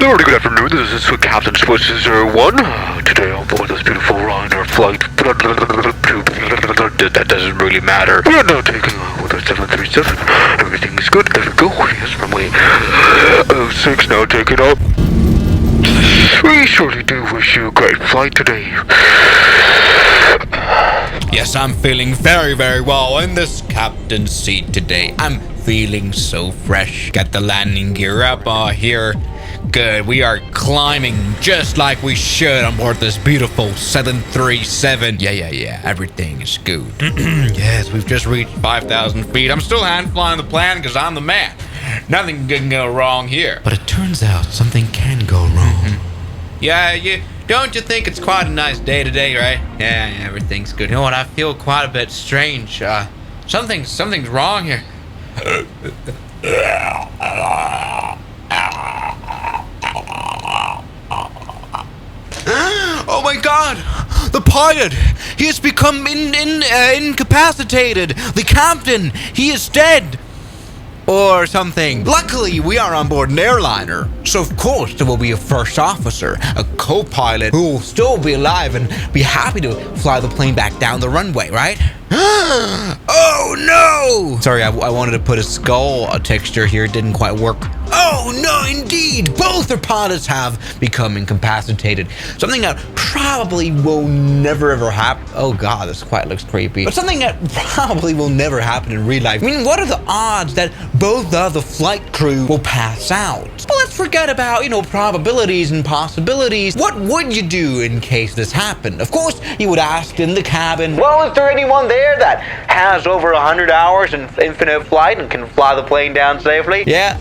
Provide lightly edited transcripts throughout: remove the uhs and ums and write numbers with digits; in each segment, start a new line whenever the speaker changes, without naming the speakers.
Very good afternoon, this is Captain Swiss 01. Today on board this beautiful Ryanair flight. That doesn't really matter. We are now taking on with our 737. Everything is good, there we go. Yes, runway 06 now taking off. We surely do wish you a great flight today.
Yes, I'm feeling very, very well in this captain's seat today. I'm feeling so fresh. Got the landing gear up here. Good, we are climbing just like we should on board this beautiful 737. Yeah, everything is good. Yes, we've just reached 5,000 feet. I'm still hand flying the plane because I'm the man. Nothing can go wrong here. But it turns out something can go wrong. Yeah, don't you think it's quite a nice day today, right? Yeah, everything's good. You know what, I feel quite a bit strange. Something's wrong here. Oh my god! The pilot! He has become incapacitated! The captain! He is dead! Or something. Luckily, we are on board an airliner, so of course there will be a first officer, a co-pilot, who will still be alive and be happy to fly the plane back down the runway, right? Oh no! Sorry, I wanted to put a skull texture here, it didn't quite work. Oh no, indeed! Both our pilots have become incapacitated. Something that probably will never ever happen. Oh god, this quite looks creepy. But something that probably will never happen in real life. I mean, what are the odds that both the flight crew will pass out? But let's forget about, probabilities and possibilities. What would you do in case this happened? Of course, you would ask in the cabin, well, is there anyone there that has over 100 hours in infinite flight and can fly the plane down safely? Yeah.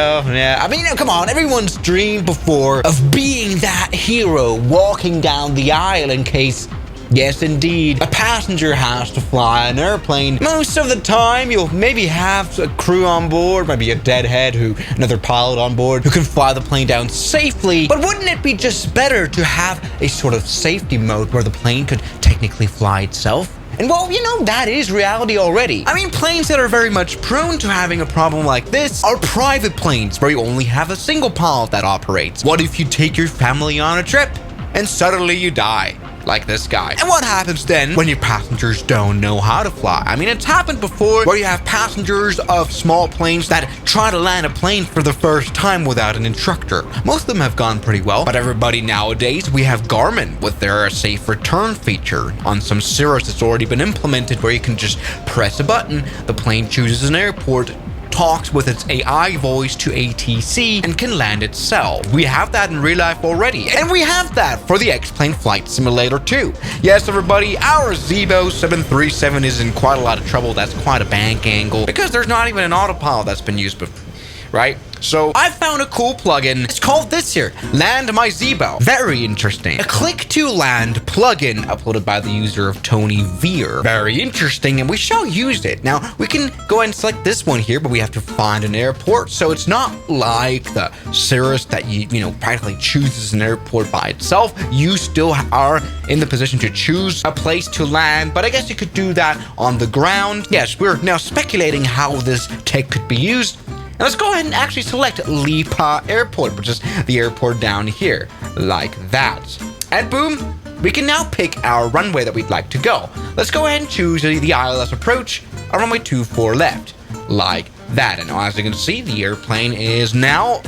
I mean, come on, everyone's dreamed before of being that hero walking down the aisle in case, yes indeed, a passenger has to fly an airplane. Most of the time, you'll maybe have a crew on board, maybe a deadhead another pilot on board who can fly the plane down safely. But wouldn't it be just better to have a sort of safety mode where the plane could technically fly itself? And well, that is reality already. I mean, planes that are very much prone to having a problem like this are private planes where you only have a single pilot that operates. What if you take your family on a trip and suddenly you die? Like this guy. And what happens then when your passengers don't know how to fly? I mean, it's happened before where you have passengers of small planes that try to land a plane for the first time without an instructor. Most of them have gone pretty well, but everybody nowadays, we have Garmin with their safe return feature. On some Cirrus, it's already been implemented where you can just press a button, the plane chooses an airport, talks with its AI voice to ATC and can land itself. We have that in real life already, and we have that for the X-Plane Flight Simulator too. Yes, everybody, our Zebo 737 is in quite a lot of trouble. That's quite a bank angle because there's not even an autopilot that's been used before, right? So I found a cool plugin. It's called this here, Land My Zebo. Very interesting. A click to land plugin uploaded by the user of Tony Veer. Very interesting, and we shall use it. Now, we can go ahead and select this one here, but we have to find an airport. So it's not like the Cirrus that you practically chooses an airport by itself. You still are in the position to choose a place to land, but I guess you could do that on the ground. Yes, we're now speculating how this tech could be used. Now let's go ahead and actually select Lipa Airport, which is the airport down here, like that. And boom, we can now pick our runway that we'd like to go. Let's go ahead and choose the ILS approach, runway 24 left, like that. And as you can see, the airplane is now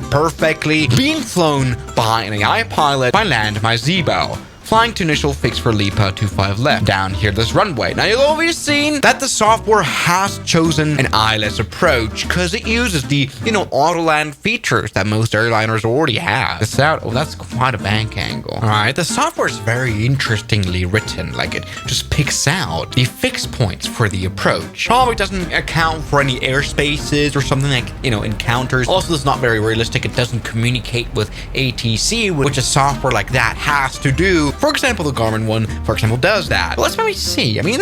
perfectly being flown by an AI pilot by Land My Zebo. Flying to initial fix for Lipa 25 left, down here this runway. Now you'll always seen that the software has chosen an ILS approach because it uses the, auto land features that most airliners already have. This out, oh, that's quite a bank angle. All right, the software is very interestingly written, like it just picks out the fixed points for the approach. Probably doesn't account for any airspaces or something like, encounters. Also, it's not very realistic. It doesn't communicate with ATC, which a software like that has to do. For example, the Garmin one, does that. But let's maybe see. I mean,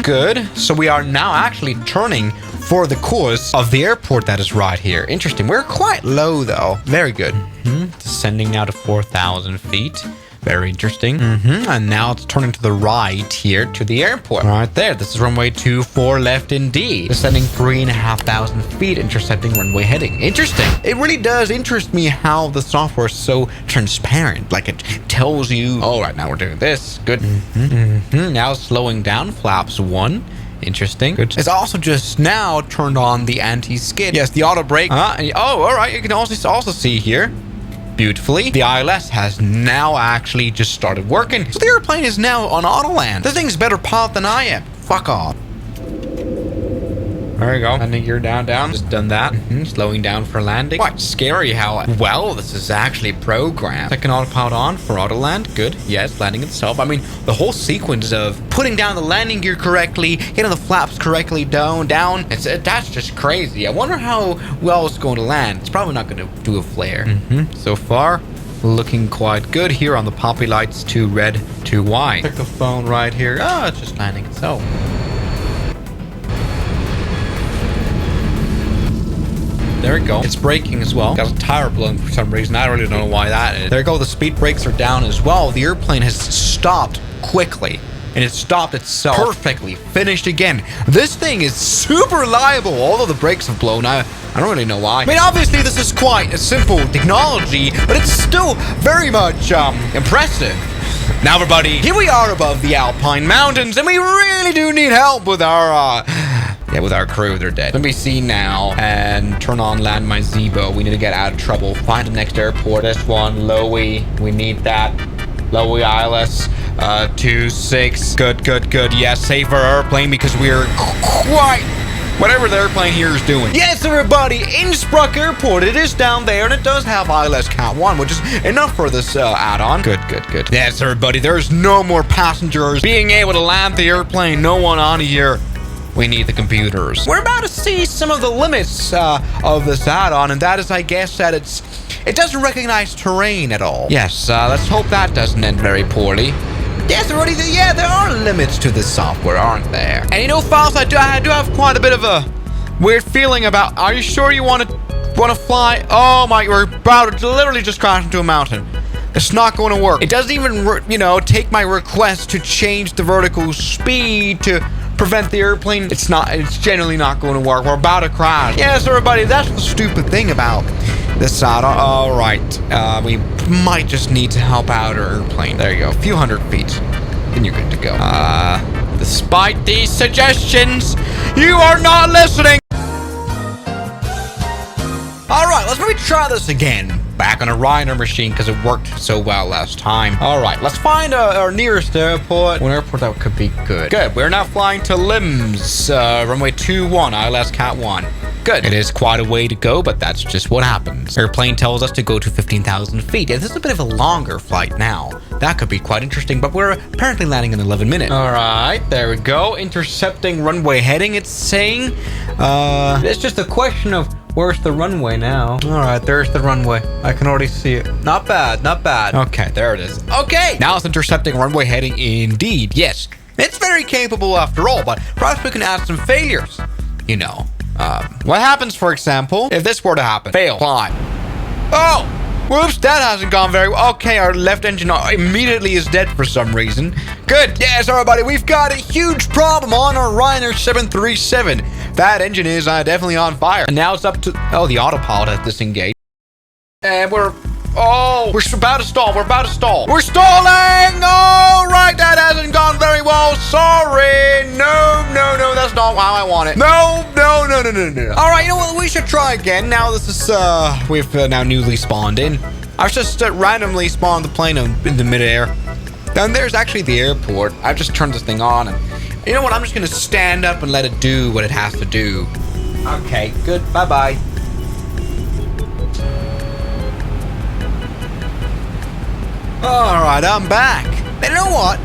Good. So we are now actually turning for the course of the airport that is right here. Interesting. We're quite low, though. Very good. Descending now to 4,000 feet. Very interesting. And now it's turning to the right here to the airport. Right there. This is runway 24 left indeed. Descending 3,500 feet, intercepting runway heading. Interesting. It really does interest me how the software is so transparent. Like it tells you, all right, now we're doing this. Good. Now slowing down, flaps 1. Interesting. Good. It's also just now turned on the anti-skid. Yes, the auto brake. Oh, all right. You can also see here, beautifully, the ILS has now actually just started working. So the airplane is now on auto land. This thing's better pilot than I am. Fuck off. There you go. Landing gear down. Just done that. Slowing down for landing. Quite scary how well this is actually programmed. Second autopilot on for auto land. Good. Yes, landing itself. I mean, the whole sequence of putting down the landing gear correctly, getting the flaps correctly down. That's just crazy. I wonder how well it's going to land. It's probably not going to do a flare. So far, looking quite good here on the poppy lights. 2 red, 2 white. Check the phone right here. Oh, it's just landing itself. There we go. It's braking as well. Got a tire blown for some reason. I really don't know why that is. There we go. The speed brakes are down as well. The airplane has stopped quickly. And it stopped itself perfectly. Finished again. This thing is super reliable. Although the brakes have blown out. I don't really know why. I mean, obviously this is quite a simple technology, but it's still very much impressive. Now everybody, here we are above the Alpine Mountains, and we really do need help with our with our crew. They're dead. Let me see now and turn on Land My Zebo. We need to get out of trouble. Find the next airport. This one, Lowy. We need that. Lowy ILS 26. Good. Yes, safer airplane because we're quite whatever the airplane here is doing. Yes, everybody, Innsbruck Airport. It is down there, and it does have ILS Cat 1, which is enough for this add-on. Good. Yes, everybody, there's no more passengers being able to land the airplane. No one on here. We need the computers. We're about to see some of the limits of this add-on, and that is, I guess, that it doesn't recognize terrain at all. Yes, let's hope that doesn't end very poorly. Yes, already. Yeah, there are limits to this software, aren't there? And you know, Faust, I do have quite a bit of a weird feeling about. Are you sure you want to fly? Oh my! We're about to literally just crash into a mountain. It's not going to work. It doesn't even, take my request to change the vertical speed to prevent the airplane. It's generally not going to work. We're about to crash. Yes, everybody, that's the stupid thing about this add-on. All right, we might just need to help out our airplane. There you go, a few hundred feet, then you're good to go. Despite these suggestions, you are not listening. All right, let's maybe try this again. Back on a Ryanair machine because it worked so well last time. All right, let's find our nearest airport. One airport that could be good. Good, we're now flying to Limbs, runway 21, ILS Cat 1. Good. It is quite a way to go, but that's just what happens. Airplane tells us to go to 15,000 feet. Yeah, this is a bit of a longer flight now. That could be quite interesting, but we're apparently landing in 11 minutes. All right, there we go. Intercepting runway heading, it's saying. It's just a question of where's the runway now? All right, there's the runway. I can already see it. Not bad. Okay, there it is. Okay, now it's intercepting runway heading indeed. Yes, it's very capable after all, but perhaps we can add some failures. What happens, for example, if this were to happen? Fail. Climb. Oh, whoops, that hasn't gone very well. Okay, our left engine immediately is dead for some reason. Good. Yes, everybody, we've got a huge problem on our Ryanair 737. That engine is definitely on fire. And now it's up to... Oh, the autopilot has disengaged. And we're about to stall. We're stalling! Oh, right, that hasn't gone very well. Sorry. No, that's not how I want it. No. All right, you know what? We should try again. Now this is, we've now newly spawned in. I've just randomly spawned the plane in the midair. And there's actually the airport. I've just turned this thing on, and you know what? I'm just going to stand up and let it do what it has to do. Okay, good. Bye-bye. All right, I'm back. And you know what?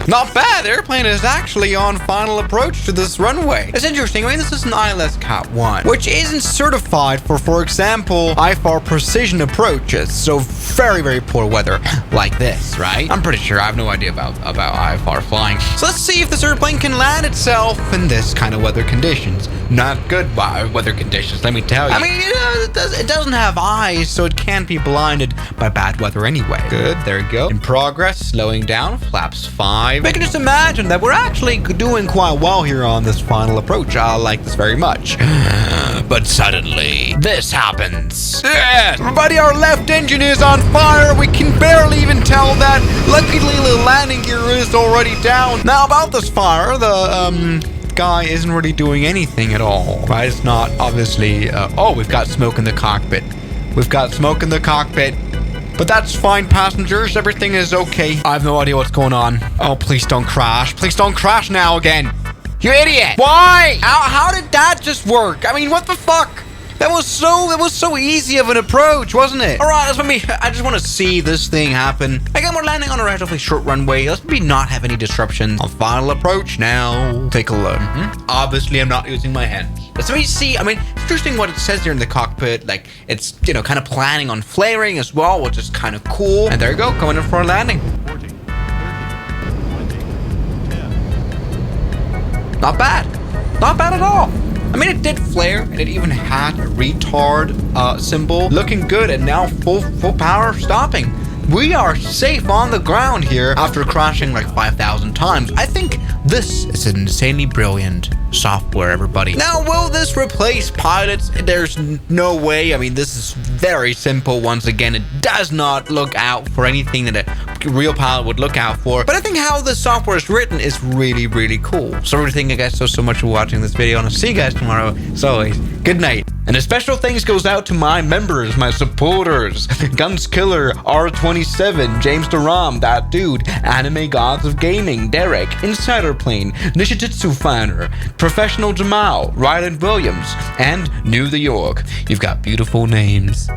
Not bad. The airplane is actually on final approach to this runway. It's interesting. I mean, this is an ILS Cat 1, which isn't certified for example, IFAR precision approaches. So very, very poor weather like this, right? I'm pretty sure I have no idea about IFAR flying. So let's see if this airplane can land itself in this kind of weather conditions. not good weather conditions, let me tell you. I mean, it doesn't have eyes, so it can't be blinded by bad weather anyway. Good, there we go. In progress, slowing down, flaps 5. We can just imagine that we're actually doing quite well here on this final approach. I like this very much. But suddenly, this happens. Yes! Everybody, our left engine is on fire. We can barely even tell that. Luckily, the landing gear is already down. Now, about this fire, the guy isn't really doing anything at all, right? It's not obviously. Oh, we've got smoke in the cockpit. We've got smoke in the cockpit. But that's fine, passengers. Everything is okay. I have no idea what's going on. Oh, please don't crash. Please don't crash now again. You idiot! Why? How did that just work? I mean, what the fuck? That was so easy of an approach, wasn't it? All right, let's maybe. I just want to see this thing happen. Again, we're landing on a relatively short runway. Let's maybe not have any disruptions. On final approach now. Take a look. Obviously, I'm not using my hands. Let's maybe see. I mean, it's interesting what it says here in the cockpit. Like, it's, you know, kind of planning on flaring as well, which is kind of cool. And there you go, coming in for a landing.
40, 30, 20, 10.
Not bad. Not bad at all. I mean, it did flare, and it even had a retard symbol. Looking good, and now full power stopping. We are safe on the ground here after crashing like 5,000 times. I think this is insanely brilliant software, everybody. Now, will this replace pilots? There's no way. I mean, this is very simple. Once again, it does not look out for anything that a real pilot would look out for. But I think how the software is written is really, really cool. So everything, you guys, so much for watching this video, and I'll see you guys tomorrow. As always, good night. And a special thanks goes out to my members, my supporters, Guns Killer, R27, James Duram, That Dude, Anime Gods of Gaming, Derek, Insider Plane, Nishijitsu Finer, Professional Jamal, Ryland Williams, and New the York. You've got beautiful names.